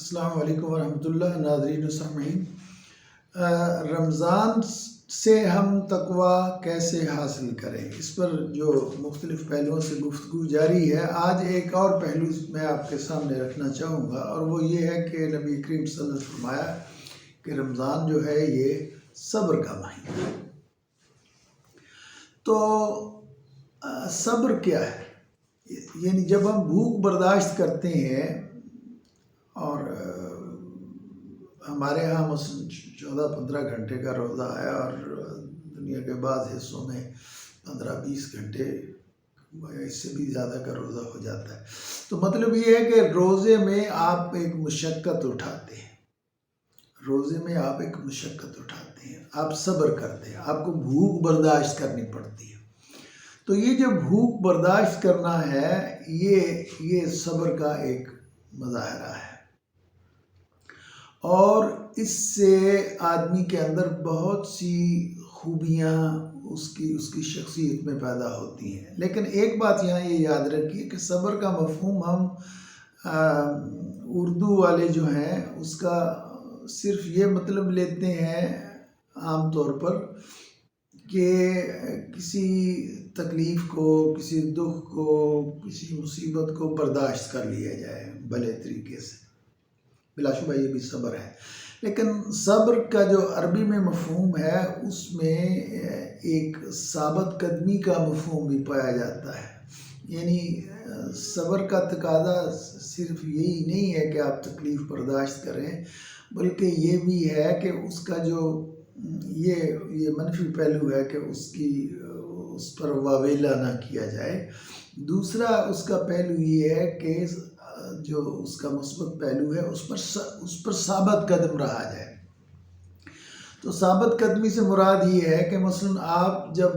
السلام علیکم ورحمۃ اللہ ناظرین و سامعین۔ رمضان سے ہم تقوی کیسے حاصل کریں، اس پر جو مختلف پہلوؤں سے گفتگو جاری ہے، آج ایک اور پہلو میں آپ کے سامنے رکھنا چاہوں گا، اور وہ یہ ہے کہ نبی کریم صلی اللہ علیہ وسلم نے فرمایا کہ رمضان جو ہے یہ صبر کا مہینہ ہے۔ تو صبر کیا ہے؟ یعنی جب ہم بھوک برداشت کرتے ہیں، اور ہمارے ہاں مثلاً 14-15 گھنٹے کا روزہ ہے، اور دنیا کے بعض حصوں میں 15-20 گھنٹے اس سے بھی زیادہ کا روزہ ہو جاتا ہے۔ تو مطلب یہ ہے کہ روزے میں آپ ایک مشقت اٹھاتے ہیں، آپ صبر کرتے ہیں، آپ کو بھوک برداشت کرنی پڑتی ہے۔ تو یہ جو بھوک برداشت کرنا ہے، یہ صبر کا ایک مظاہرہ ہے، اور اس سے آدمی کے اندر بہت سی خوبیاں اس کی شخصیت میں پیدا ہوتی ہیں۔ لیکن ایک بات یہاں یہ یاد رکھیے کہ صبر کا مفہوم ہم اردو والے جو ہیں اس کا صرف یہ مطلب لیتے ہیں عام طور پر کہ کسی تکلیف کو، کسی دکھ کو، کسی مصیبت کو برداشت کر لیا جائے بھلے طریقے سے، بلا شبہ یہ بھی صبر ہے۔ لیکن صبر کا جو عربی میں مفہوم ہے، اس میں ایک ثابت قدمی کا مفہوم بھی پایا جاتا ہے۔ یعنی صبر کا تقاضا صرف یہی نہیں ہے کہ آپ تکلیف برداشت کریں، بلکہ یہ بھی ہے کہ اس کا جو یہ منفی پہلو ہے کہ اس پر واویلا نہ کیا جائے۔ دوسرا اس کا پہلو یہ ہے کہ جو اس کا مثبت پہلو ہے اس پر ثابت قدم رہا جائے۔ تو ثابت قدمی سے مراد یہ ہے کہ مثلا آپ جب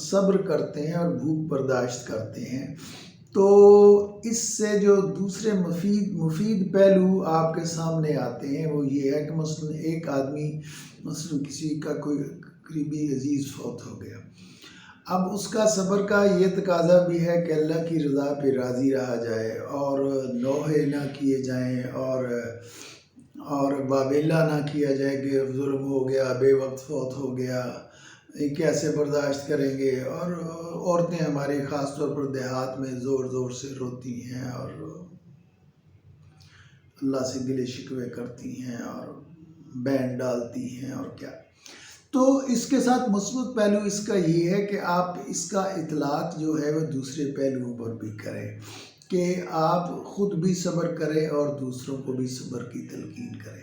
صبر کرتے ہیں اور بھوک برداشت کرتے ہیں، تو اس سے جو دوسرے مفید پہلو آپ کے سامنے آتے ہیں وہ یہ ہے کہ مثلا ایک آدمی، مثلا کسی کا کوئی قریبی عزیز فوت ہو گیا، اب اس کا صبر کا یہ تقاضا بھی ہے کہ اللہ کی رضا پہ راضی رہا جائے، اور نوحے نہ کیے جائیں، اور واویلا نہ کیا جائے کہ ظلم ہو گیا، بے وقت فوت ہو گیا، یہ کیسے برداشت کریں گے۔ اور عورتیں ہماری خاص طور پر دیہات میں زور زور سے روتی ہیں اور اللہ سے گلے شکوے کرتی ہیں اور بین ڈالتی ہیں، اور کیا۔ تو اس کے ساتھ مثبت پہلو اس کا یہ ہے کہ آپ اس کا اطلاق جو ہے وہ دوسرے پہلوؤں پر بھی کریں، کہ آپ خود بھی صبر کریں اور دوسروں کو بھی صبر کی تلقین کریں۔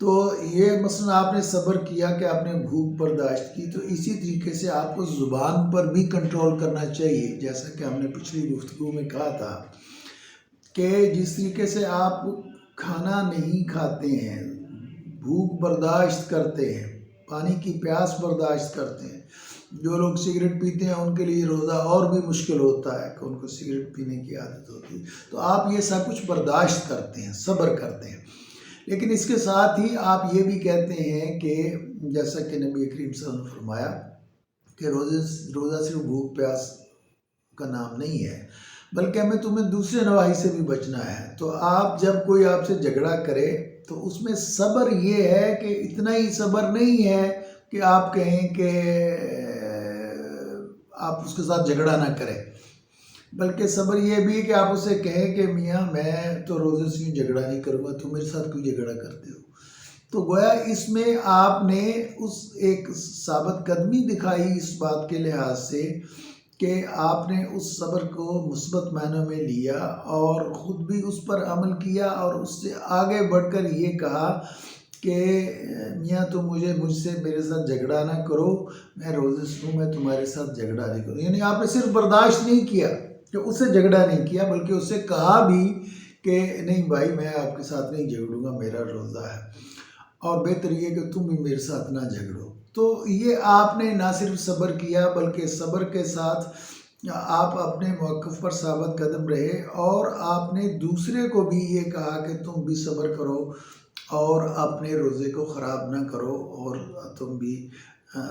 تو یہ مثلا آپ نے صبر کیا کہ آپ نے بھوک برداشت کی، تو اسی طریقے سے آپ کو زبان پر بھی کنٹرول کرنا چاہیے، جیسا کہ ہم نے پچھلی گفتگو میں کہا تھا کہ جس طریقے سے آپ کھانا نہیں کھاتے ہیں، بھوک برداشت کرتے ہیں، پانی کی پیاس برداشت کرتے ہیں، جو لوگ سگریٹ پیتے ہیں ان کے لیے روزہ اور بھی مشکل ہوتا ہے کہ ان کو سگریٹ پینے کی عادت ہوتی ہے، تو آپ یہ سب کچھ برداشت کرتے ہیں، صبر کرتے ہیں۔ لیکن اس کے ساتھ ہی آپ یہ بھی کہتے ہیں کہ جیسا کہ نبی کریم صلی اللہ علیہ وسلم نے فرمایا کہ روزہ صرف بھوک پیاس کا نام نہیں ہے، بلکہ ہمیں تمہیں دوسرے نواحی سے بھی بچنا ہے۔ تو آپ جب کوئی آپ سے جھگڑا کرے تو اس میں صبر یہ ہے کہ اتنا ہی صبر نہیں ہے کہ آپ کہیں کہ آپ اس کے ساتھ جھگڑا نہ کریں، بلکہ صبر یہ بھی ہے کہ آپ اسے کہیں کہ میاں میں تو روزے سے جھگڑا نہیں کروں گا، تم میرے ساتھ کیوں جھگڑا کرتے ہو۔ تو گویا اس میں آپ نے اس ایک ثابت قدمی دکھائی اس بات کے لحاظ سے کہ آپ نے اس صبر کو مثبت معنوں میں لیا اور خود بھی اس پر عمل کیا، اور اس سے آگے بڑھ کر یہ کہا کہ میاں تم مجھ سے میرے ساتھ جھگڑا نہ کرو، میں روزے سے ہوں، میں تمہارے ساتھ جھگڑا نہیں کروں۔ یعنی آپ نے صرف برداشت نہیں کیا کہ اس سے جھگڑا نہیں کیا، بلکہ اس سے کہا بھی کہ نہیں بھائی میں آپ کے ساتھ نہیں جھگڑوں گا، میرا روزہ ہے، اور بہتر یہ کہ تم بھی میرے ساتھ نہ جھگڑو۔ تو یہ آپ نے نہ صرف صبر کیا، بلکہ صبر کے ساتھ آپ اپنے موقف پر ثابت قدم رہے، اور آپ نے دوسرے کو بھی یہ کہا کہ تم بھی صبر کرو اور اپنے روزے کو خراب نہ کرو، اور تم بھی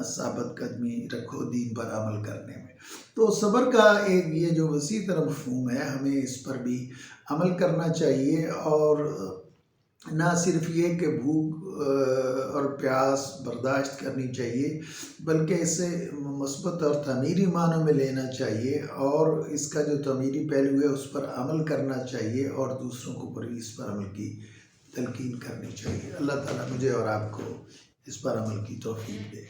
ثابت قدمی رکھو دین پر عمل کرنے میں۔ تو صبر کا ایک یہ جو وسیع تر مفہوم ہے، ہمیں اس پر بھی عمل کرنا چاہیے، اور نہ صرف یہ کہ بھوک اور پیاس برداشت کرنی چاہیے، بلکہ اسے مثبت اور تعمیری معنوں میں لینا چاہیے، اور اس کا جو تعمیری پہلو ہے اس پر عمل کرنا چاہیے، اور دوسروں کو اس پر عمل کی تلقین کرنی چاہیے۔ اللہ تعالیٰ مجھے اور آپ کو اس پر عمل کی توفیق دے۔